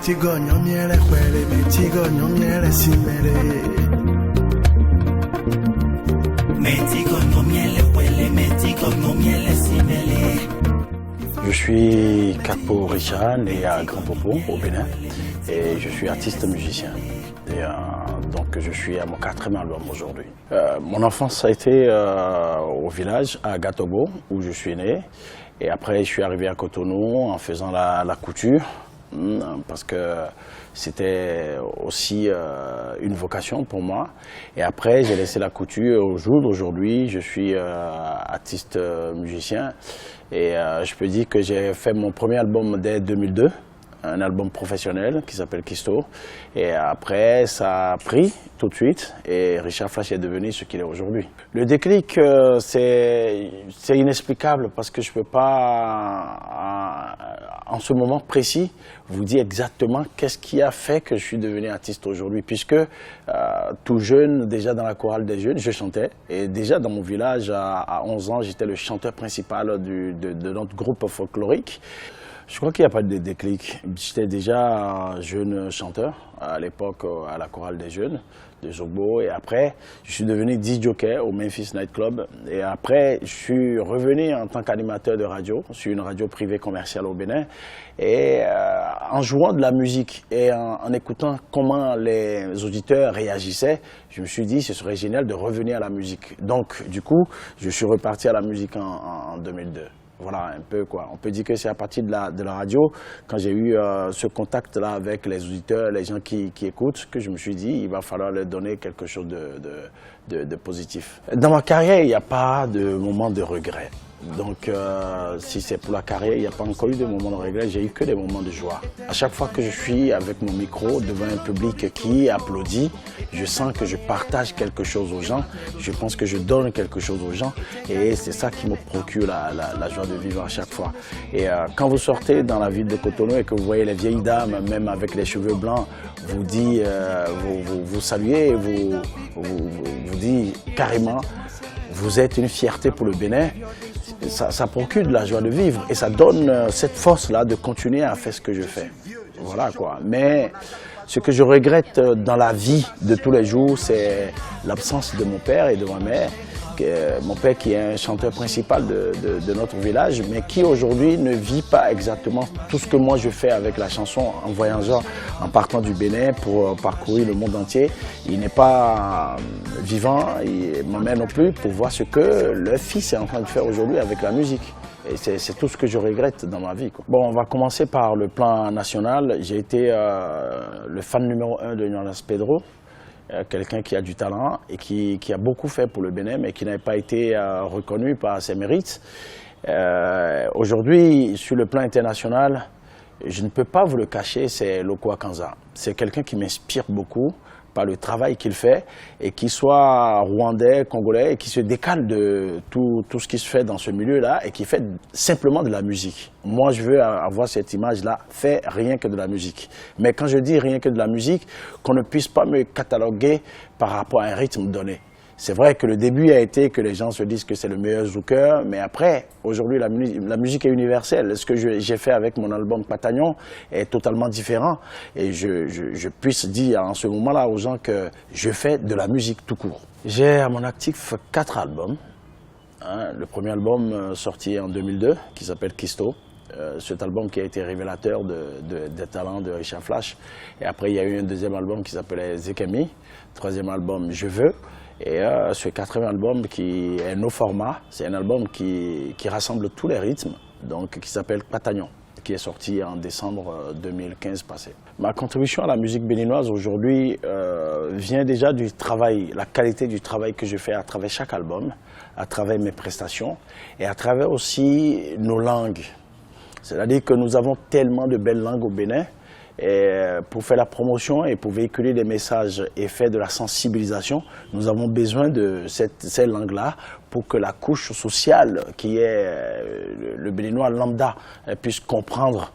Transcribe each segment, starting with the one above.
Je suis Capo Richard, né à Grand Popo, au Bénin, et je suis artiste musicien. Et, donc je suis à mon 4e album aujourd'hui. Mon enfance a été au village, à Gatobo, où je suis né. Et après, je suis arrivé à Cotonou en faisant la couture, parce que c'était aussi une vocation pour moi. Et après, j'ai laissé la couture. Au jour d'aujourd'hui, je suis artiste musicien. Et je peux dire que j'ai fait mon premier album dès 2002. Un album professionnel qui s'appelle Kisto. Et après, ça a pris tout de suite et Richard Flash est devenu ce qu'il est aujourd'hui. Le déclic, c'est inexplicable parce que je ne peux pas, en ce moment précis, vous dire exactement qu'est-ce qui a fait que je suis devenu artiste aujourd'hui. Puisque tout jeune, déjà dans la chorale des jeunes, je chantais. Et déjà dans mon village, à 11 ans, j'étais le chanteur principal de notre groupe folklorique. Je crois qu'il n'y a pas de déclic. J'étais déjà jeune chanteur à l'époque à la chorale des jeunes de Zogbo. Et après, je suis devenu DJ au Memphis Night Club. Et après, je suis revenu en tant qu'animateur de radio sur une radio privée commerciale au Bénin. Et en jouant de la musique et en écoutant comment les auditeurs réagissaient, je me suis dit ce serait génial de revenir à la musique. Donc, du coup, je suis reparti à la musique en 2002. Voilà, un peu quoi. On peut dire que c'est à partir de la radio, quand j'ai eu ce contact-là avec les auditeurs, les gens qui écoutent, que je me suis dit, il va falloir leur donner quelque chose de positif. Dans ma carrière, il n'y a pas de moment de regret. Donc, si c'est pour la carrière, il n'y a pas encore eu de moment de regret, j'ai eu que des moments de joie. À chaque fois que je suis avec mon micro devant un public qui applaudit, je sens que je partage quelque chose aux gens, je pense que je donne quelque chose aux gens et c'est ça qui me procure la joie de vivre à chaque fois. Et quand vous sortez dans la ville de Cotonou et que vous voyez les vieilles dames, même avec les cheveux blancs, vous saluez, vous dites carrément, vous êtes une fierté pour le Bénin. Ça procure de la joie de vivre et ça donne cette force-là de continuer à faire ce que je fais. Voilà quoi. Mais ce que je regrette dans la vie de tous les jours, c'est l'absence de mon père et de ma mère. Mon père qui est un chanteur principal de notre village, mais qui aujourd'hui ne vit pas exactement tout ce que moi je fais avec la chanson en voyageant, en partant du Bénin pour parcourir le monde entier. Il n'est pas vivant, ma mère non plus, pour voir ce que le fils est en train de faire aujourd'hui avec la musique. Et c'est tout ce que je regrette dans ma vie, quoi. Bon, on va commencer par le plan national. J'ai été le fan numéro 1 de Jonas Pedro. Quelqu'un qui a du talent et qui a beaucoup fait pour le Bénin, mais qui n'avait pas été reconnu par ses mérites. Aujourd'hui, sur le plan international, je ne peux pas vous le cacher, c'est Loko Akanza. C'est quelqu'un qui m'inspire beaucoup par le travail qu'il fait, et qu'il soit rwandais, congolais, et qui se décale de tout ce qui se fait dans ce milieu-là, et qui fait simplement de la musique. Moi, je veux avoir cette image-là, fait rien que de la musique. Mais quand je dis rien que de la musique, qu'on ne puisse pas me cataloguer par rapport à un rythme donné. C'est vrai que le début a été que les gens se disent que c'est le meilleur zouker, mais après, aujourd'hui, la musique est universelle. Ce que j'ai fait avec mon album Patagnon est totalement différent. Et je puisse dire en ce moment-là aux gens que je fais de la musique tout court. J'ai à mon actif 4 albums. Le premier album sorti en 2002, qui s'appelle Kisto. Cet album qui a été révélateur des talents de Richard Flash. Et après, il y a eu un deuxième album qui s'appelait Zekemi. Troisième album, Je veux. Et ce 4e album qui est No Format, c'est un album qui rassemble tous les rythmes, donc qui s'appelle Patagnon, qui est sorti en décembre 2015 passé. Ma contribution à la musique béninoise aujourd'hui vient déjà du travail, la qualité du travail que je fais à travers chaque album, à travers mes prestations et à travers aussi nos langues. C'est-à-dire que nous avons tellement de belles langues au Bénin. Et pour faire la promotion et pour véhiculer des messages et faire de la sensibilisation, nous avons besoin de ces langues-là pour que la couche sociale, qui est le béninois lambda, puisse comprendre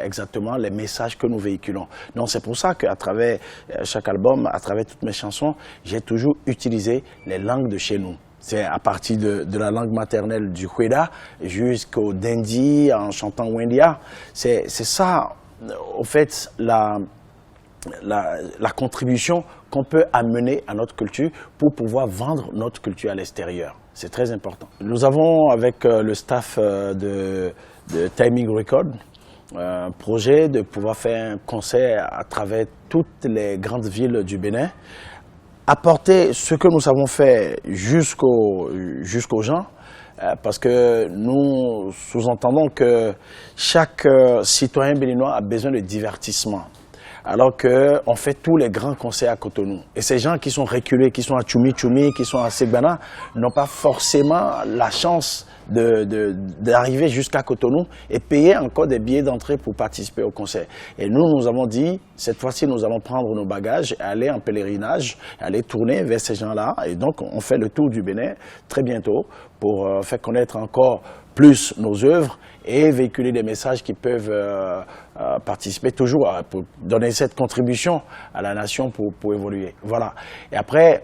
exactement les messages que nous véhiculons. Donc c'est pour ça qu'à travers chaque album, à travers toutes mes chansons, j'ai toujours utilisé les langues de chez nous. C'est à partir de la langue maternelle du Hweda jusqu'au Dendi en chantant Wendia. C'est ça au fait, la contribution qu'on peut amener à notre culture pour pouvoir vendre notre culture à l'extérieur. C'est très important. Nous avons, avec le staff de Timing Record, un projet de pouvoir faire un concert à travers toutes les grandes villes du Bénin, apporter ce que nous avons fait jusqu'aux gens, parce que nous sous-entendons que chaque citoyen béninois a besoin de divertissement. Alors qu'on fait tous les grands concerts à Cotonou. Et ces gens qui sont reculés, qui sont à Tchoumi Tchoumi, qui sont à Segbana, n'ont pas forcément la chance d'arriver jusqu'à Cotonou et payer encore des billets d'entrée pour participer au concert. Et nous avons dit, cette fois-ci, nous allons prendre nos bagages, aller en pèlerinage, aller tourner vers ces gens-là. Et donc, on fait le tour du Bénin très bientôt pour faire connaître encore plus nos œuvres et véhiculer des messages qui peuvent participer toujours pour donner cette contribution à la nation pour évoluer. Voilà. Et après,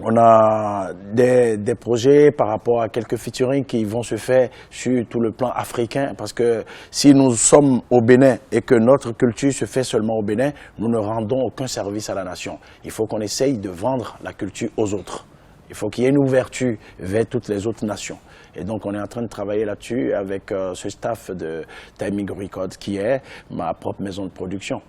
on a des projets par rapport à quelques featuring qui vont se faire sur tout le plan africain, parce que si nous sommes au Bénin et que notre culture se fait seulement au Bénin, nous ne rendons aucun service à la nation. Il faut qu'on essaye de vendre la culture aux autres. Il faut qu'il y ait une ouverture vers toutes les autres nations. Et donc, on est en train de travailler là-dessus avec ce staff de Timing Records, qui est ma propre maison de production.